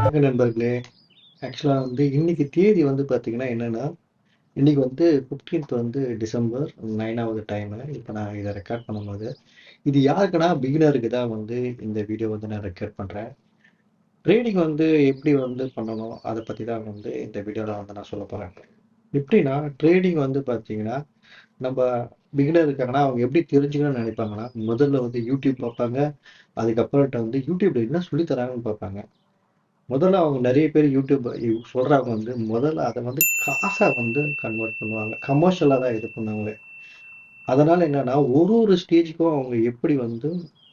வணக்கம் நண்பர்களே. ஆக்சுவலா இன்னைக்கு தேதி பார்த்தீங்கன்னா என்னன்னா, இன்னைக்கு 15த் டிசம்பர் 9வது டைமு. இப்ப நான் இத ரெக்கார்ட் பண்ணும்போது, இது யாருக்குன்னா பிகினருக்கு தான் இந்த வீடியோ நான் ரெக்கார்ட் பண்றேன். ட்ரேடிங் எப்படி பண்ணணும், அத பத்தி தான் இந்த வீடியோல நான் சொல்லப் போறேன். எப்படின்னா, ட்ரேடிங் பார்த்தீங்கன்னா, நம்ப பிகினர் இருக்காங்கன்னா, அவங்க எப்படி தெரிஞ்சுக்கணும்னு நினைப்பாங்கன்னா, முதல்ல யூடியூப் பார்ப்பாங்க. அதுக்கப்புறம்ட்ட யூடியூப்ல என்ன சொல்லி தராங்கன்னு பார்ப்பாங்க. முதல்ல அவங்க நிறைய பேர் யூடியூப் சொல்றவங்க முதல்ல அதை காசா கன்வெர்ட் பண்ணுவாங்க. கமர்ஷியலா தான் இது பண்ணுவாங்க. அதனால என்னன்னா ஒரு ஒரு ஸ்டேஜுக்கும் அவங்க எப்படி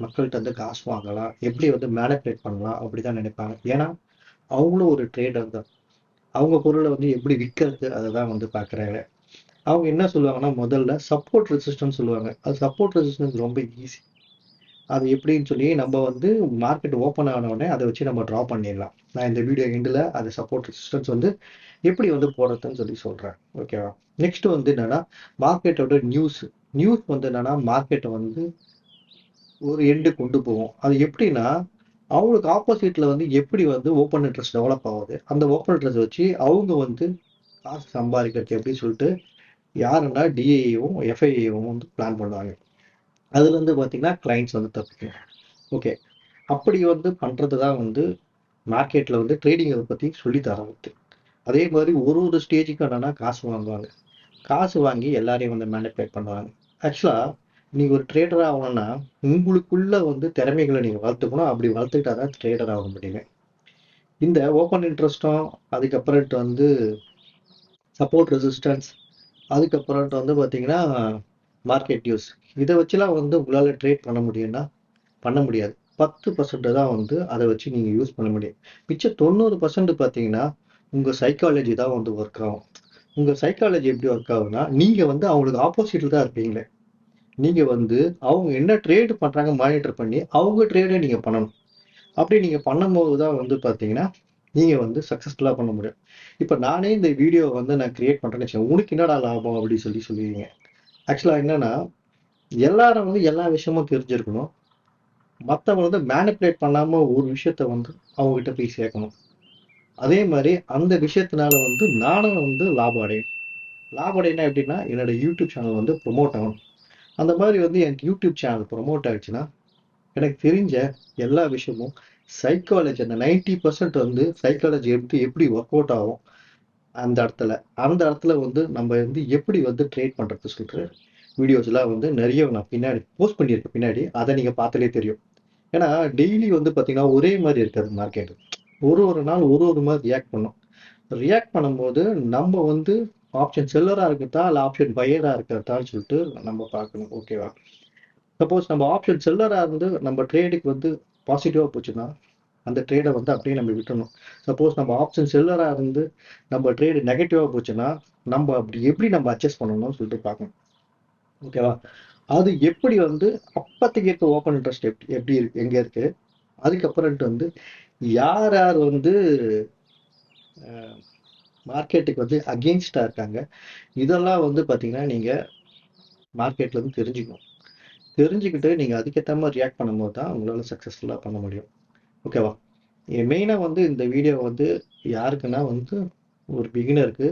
மக்கள்கிட்ட காசு வாங்கலாம், எப்படி மேனிபுலேட் பண்ணலாம் அப்படிதான் நினைப்பாங்க. ஏன்னா அவங்களும் ஒரு ட்ரேடர் தான். அவங்க பொருளை எப்படி விற்கிறது அதை தான் பார்க்குறாங்க. அவங்க என்ன சொல்லுவாங்கன்னா முதல்ல சப்போர்ட் ரெசிஸ்டன்ஸ் சொல்லுவாங்க. அது சப்போர்ட் ரெசிஸ்டன்ஸ் ரொம்ப ஈஸி. அது எப்படின்னு சொல்லி நம்ம மார்க்கெட் ஓப்பன் ஆன உடனே அதை வச்சு நம்ம ட்ரா பண்ணிடலாம். நான் இந்த வீடியோ எண்டில் அது சப்போர்ட் ரெசிஸ்டன்ஸ் எப்படி போடுறதுன்னு சொல்லி சொல்றேன். ஓகேவா? நெக்ஸ்ட் என்னன்னா மார்க்கெட்டோட நியூஸ். நியூஸ் என்னன்னா மார்க்கெட்டை ஒரு எண்டு கொண்டு போவோம். அது எப்படின்னா அவங்களுக்கு ஆப்போசிட்ல எப்படி ஓப்பன் இன்ட்ரெஸ்ட் டெவலப் ஆகுது, அந்த ஓப்பன் இன்ட்ரெஸ்ட் வச்சு அவங்க காசு சம்பாதிக்கிறது எப்படி சொல்லிட்டு யாருன்னா டிஏவும் எஃப்ஐஏவும் பிளான் பண்ணுவாங்க. அதுல பாத்தீங்கன்னா கிளைண்ட்ஸ் தப்பிக்கும். ஓகே, அப்படி பண்றது தான் மார்க்கெட்ல ட்ரேடிங்கை பத்தி சொல்லி தரது. அதே மாதிரி ஒரு ஒரு ஸ்டேஜுக்கு என்னன்னா காசு வாங்குவாங்க. காசு வாங்கி எல்லாரையும் மேனிபுலேட் பண்ணுவாங்க. ஆக்சுவலா நீங்க ஒரு ட்ரேடர் ஆகணும்னா உங்களுக்குள்ள திறமைகளை நீங்க வளர்த்துக்கணும். அப்படி வளர்த்துக்கிட்டாதான் ட்ரேடர் ஆக முடியுங்க. இந்த ஓப்பன் இன்ட்ரெஸ்டும் அதுக்கப்புறட்டு சப்போர்ட் ரெசிஸ்டன்ஸ், அதுக்கப்புறட்டு பாத்தீங்கன்னா மார்க்கெட் நியூஸ், இதை வச்சுலாம் உங்களால ட்ரேட் பண்ண முடியும்னா பண்ண முடியாது. 10% தான் அதை வச்சு நீங்க யூஸ் பண்ண முடியும். மிச்சம் 90% பார்த்தீங்கன்னா உங்க சைக்காலஜி தான் ஒர்க் ஆகும். உங்க சைக்காலஜி எப்படி ஒர்க் ஆகும்னா நீங்க அவங்களுக்கு ஆப்போசிட்ல தான் இருப்பீங்களே. நீங்க அவங்க என்ன ட்ரேட் பண்றாங்க மானிட்டர் பண்ணி அவங்க ட்ரேடை நீங்க பண்ணணும். அப்படி நீங்க பண்ணும்போது தான் பார்த்தீங்கன்னா நீங்க சக்சஸ்ஃபுல்லா பண்ண முடியும். இப்ப நானே இந்த வீடியோ நான் கிரியேட் பண்றேன்னு வச்சுக்கோங்க. உனக்கு என்னடா லாபம் அப்படி சொல்லி சொல்லுவீங்க. ஆக்சுவலா என்னன்னா எல்லாரும் எல்லா விஷயமும் தெரிஞ்சிருக்கணும். மற்றவங்க மேனிப்புலேட் பண்ணாம ஒரு விஷயத்த அவங்க கிட்ட போய் சேர்க்கணும். அதே மாதிரி அந்த விஷயத்தினால நானும் லாபம் அடையும். லாபம் அடையினா எப்படின்னா என்னோட யூடியூப் சேனல் ப்ரொமோட் ஆகணும். அந்த மாதிரி எனக்கு யூடியூப் சேனல் ப்ரொமோட் ஆயிடுச்சுன்னா எனக்கு தெரிஞ்ச எல்லா விஷயமும் சைக்காலஜி, அந்த 90% சைக்காலஜி எப்படி எப்படி ஒர்க் அவுட் ஆகும் அந்த இடத்துல நம்ம எப்படி ட்ரேட் பண்றது சொல்லிட்டு வீடியோஸ்லாம் நிறைய நான் பின்னாடி போஸ்ட் பண்ணியிருக்கேன். பின்னாடி அதை நீங்க பார்த்தாலே தெரியும். ஏன்னா டெய்லி பார்த்தீங்கன்னா ஒரே மாதிரி இருக்காது மார்க்கெட். ஒரு ஒரு நாள் ஒரு ஒரு மாதிரி ரியாக்ட் பண்ணும். ரியாக்ட் பண்ணும்போது நம்ம ஆப்ஷன் செல்லரா இருக்கிறதா இல்லை ஆப்ஷன் பையரா இருக்கிறதான்னு சொல்லிட்டு நம்ம பார்க்கணும். ஓகேவா? சப்போஸ் நம்ம ஆப்ஷன் செல்லரா இருந்து நம்ம ட்ரேடுக்கு பாசிட்டிவா போச்சுன்னா அந்த ட்ரேடை அப்படியே நம்ம விட்டுறணும். சப்போஸ் நம்ம ஆப்ஷன் செல்லரா இருந்து நம்ம ட்ரேடு நெகட்டிவா போச்சுன்னா நம்ம அப்படி எப்படி நம்ம அட்ஜஸ்ட் பண்ணணும்னு சொல்லிட்டு பார்க்கணும். ஓகேவா? அது எப்படி அப்பத்திக்கு இருக்க ஓப்பன் இன்ட்ரெஸ்ட் எப்படி இருக்கு, எங்க இருக்கு, அதுக்கப்புறம்ட்டு யார் யார் மார்க்கெட்டுக்கு அகெயின்ஸ்டா இருக்காங்க, இதெல்லாம் பாத்தீங்கன்னா நீங்க மார்க்கெட்ல தெரிஞ்சுக்கணும். தெரிஞ்சுக்கிட்டு நீங்க அதுக்கேற்ற மாதிரி ரியாக்ட் பண்ணும்போது தான் உங்களால சக்சஸ்ஃபுல்லா பண்ண முடியும். ஓகேவா? மெயினா இந்த வீடியோ யாருக்குன்னா ஒரு பிகினருக்கு.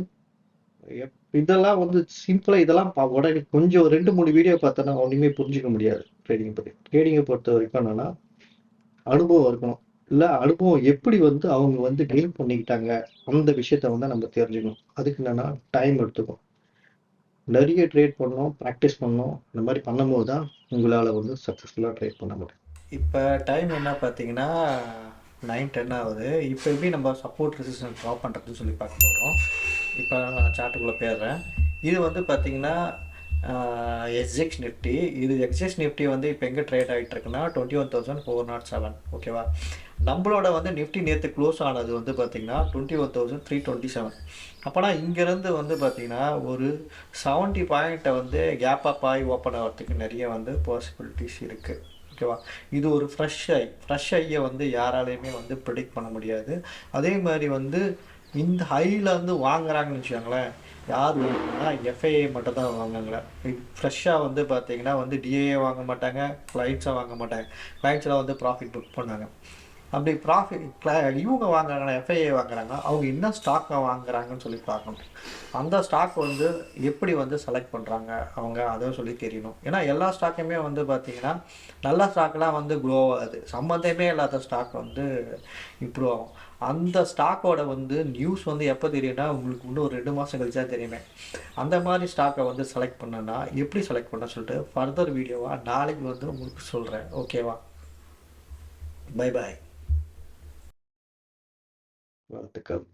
இதெல்லாம் சிம்பிளா இதெல்லாம் உடனே கொஞ்சம் 2-3 வீடியோ பார்த்தோன்னா ஒண்ணுமே புரிஞ்சுக்க முடியாது. ட்ரேடிங் பத்தி. ட்ரேடிங்கை பொறுத்த வரைக்கும் என்னன்னா அனுபவம் இருக்கணும். இல்ல அனுபவம் எப்படி அவங்க கெயின் பண்ணிக்கிட்டாங்க அந்த விஷயத்த நம்ம தெரிஞ்சுக்கணும். அதுக்கு என்னன்னா டைம் எடுத்துக்கும். நிறைய ட்ரேட் பண்ணணும், ப்ராக்டிஸ் பண்ணணும். இந்த மாதிரி பண்ணும்போது தான் உங்களால் சக்ஸஸ்ஃபுல்லாக ட்ரேட் பண்ண முடியும். இப்போ டைம் என்ன பார்த்தீங்கன்னா 9:10 ஆகுது. இப்போ எப்படி நம்ம சப்போர்ட் ரெசிஸ்டன்ஸ் ட்ரா பண்ணுறதுன்னு சொல்லி பார்க்க போகிறோம். இப்போ நான் சார்ட்டுக்குள்ளே போயிடுறேன். இது பார்த்தீங்கன்னா எஸ்ஜெக்ஸ் நிஃப்டி. இது எக்ஸெக்ஸ் நிஃப்டி இப்போ எங்கே ட்ரேட் ஆகிட்டு இருக்குன்னா 21,407. ஓகேவா? நம்மளோட நிஃப்டி நேற்று க்ளோஸ் ஆனது பார்த்தீங்கன்னா 21,327. அப்போனா இங்கேருந்து பார்த்தீங்கன்னா ஒரு 70 பாயிண்ட்டை கேப் அப் ஆகி ஓப்பன் ஆகிறதுக்கு நிறைய பாசிபிலிட்டிஸ் இருக்குது. ஓகேவா? இது ஒரு ஃப்ரெஷ் ஐயை யாராலையுமே ப்ரிடிக்ட் பண்ண முடியாது. அதே மாதிரி இந்த ஹையில் வாங்குறாங்கன்னு வச்சுக்கோங்களேன். யார் வாங்கினா எஃப்ஐஏ மட்டும் தான் வாங்குங்க. ஃப்ரெஷ்ஷாக பார்த்தீங்கன்னா டிஏஏ வாங்க மாட்டாங்க, கிளைண்ட்ஸாக வாங்க மாட்டாங்க. கிளைண்ட்ஸ்லாம் ப்ராஃபிட் புக் பண்ணாங்க. அப்படி இவங்க வாங்குறாங்கன்னா எஃப்ஐஏ வாங்குறாங்க, அவங்க என்ன ஸ்டாக்கை வாங்குறாங்கன்னு சொல்லி பார்க்கணும். அந்த ஸ்டாக் வந்து எப்படி வந்து செலக்ட் பண்ணுறாங்க அவங்க, அதுவும் சொல்லி தெரியணும். ஏன்னா எல்லா ஸ்டாக்குமே வந்து பார்த்தீங்கன்னா நல்ல ஸ்டாக்லாம் வந்து க்ரோ ஆகுது, சம்மந்தமே இல்லாத ஸ்டாக் வந்து இம்ப்ரூவ் ஆகும். அந்த ஸ்டாக்கோட வந்து நியூஸ் வந்து எப்போ தெரியும்னா உங்களுக்கு இன்னும் ஒரு 2 மாதம் கழிச்சா தெரியுமே. அந்த மாதிரி ஸ்டாக்கை வந்து செலக்ட் பண்ணனா எப்படி செலக்ட் பண்ண சொல்லிட்டு ஃபர்தர் வீடியோவாக நாளைக்கு வந்து உங்களுக்கு சொல்கிறேன். ஓகேவா? Bye bye. வாழ்த்துக்கள்.